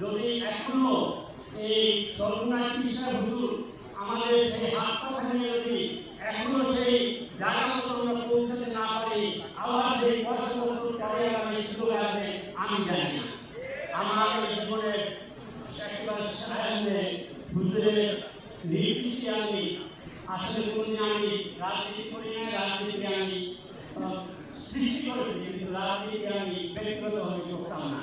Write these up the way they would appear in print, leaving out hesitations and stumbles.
যদি এখনো এই সর্বনাশ বিশ্বাস হুজুর আমাদের সেই হাত পাখানে যদি এখনো সেই জায়গা মতো আমরা পৌঁছাতে না পারি, আবার সেই 500 বছর পরে আমি সুযোগ আসবে আমি জানি না। আমার এই জীবনের একেবারে সায়নে হুজুরের নির্দিষ্ট আমি আসলে কোনদিন আমি রাজনীতি করি না, রাজনীতি আমি সৃষ্টি করেছি, কিন্তু রাজনীতি আমি ব্যক্তিগতভাবে করতাম না।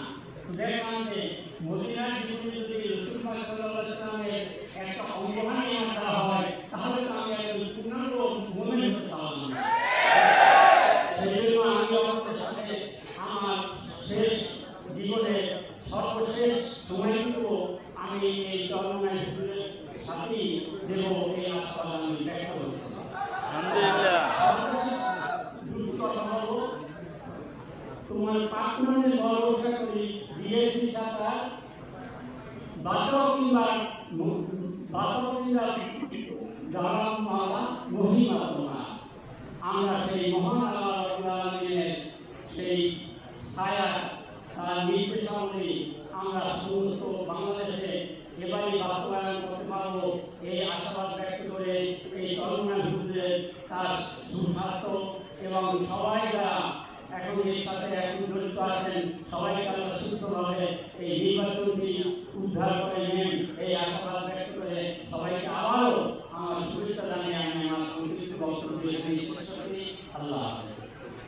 দেখলাম যে মদিনার জীবনে যদি রাসূল পাক সাল্লাল্লাহু আলাইহি ওয়াসাল্লামের একটা অঙ্গহানি করা হয়, তাহলে তো আমি একজন পূর্ণাঙ্গ মুমিন হতে পারলাম না। সেজন্য আমি আপনাদের সাথে আমার শেষ জীবনে সর্বশেষ সময়টুকু আমি এই চরমনায় হুজুরের সাথেই দেব, এই আশাবাদ আমি ব্যক্ত করছি। আলহামদুলিল্লাহ। তোমার পাকনামে ভরসা করি দিয়েছি টাকা, বাঁচাও কিংবা গারাম মালা মহিমা তোমার। আমরা সেই মহান আল্লাহ রাব্বুল আলামিনের সেই ছায়া তার নির্দেশাবলী আমরা সমস্ত বাংলাদেশে এবারই বাস্তবায়ন করতে পারবো, এই আশাবাদ ব্যক্ত করে এই চরমনায় হুজুরের তার সুস্বাস্থ্য এবং সবাই যারা এখন এর সাথে এখন জড়িত আছেন সবাইকে আমরা সুস্থভাবে এই নির্বাচনটি উদ্ধার করে নেন, এই আশাবাদ ব্যক্ত করে সবাইকে আবারও আমার শুভেচ্ছা জানিয়ে আমি আমার সংক্ষিপ্ত বক্তব্য শেষ করছি। আল্লাহ।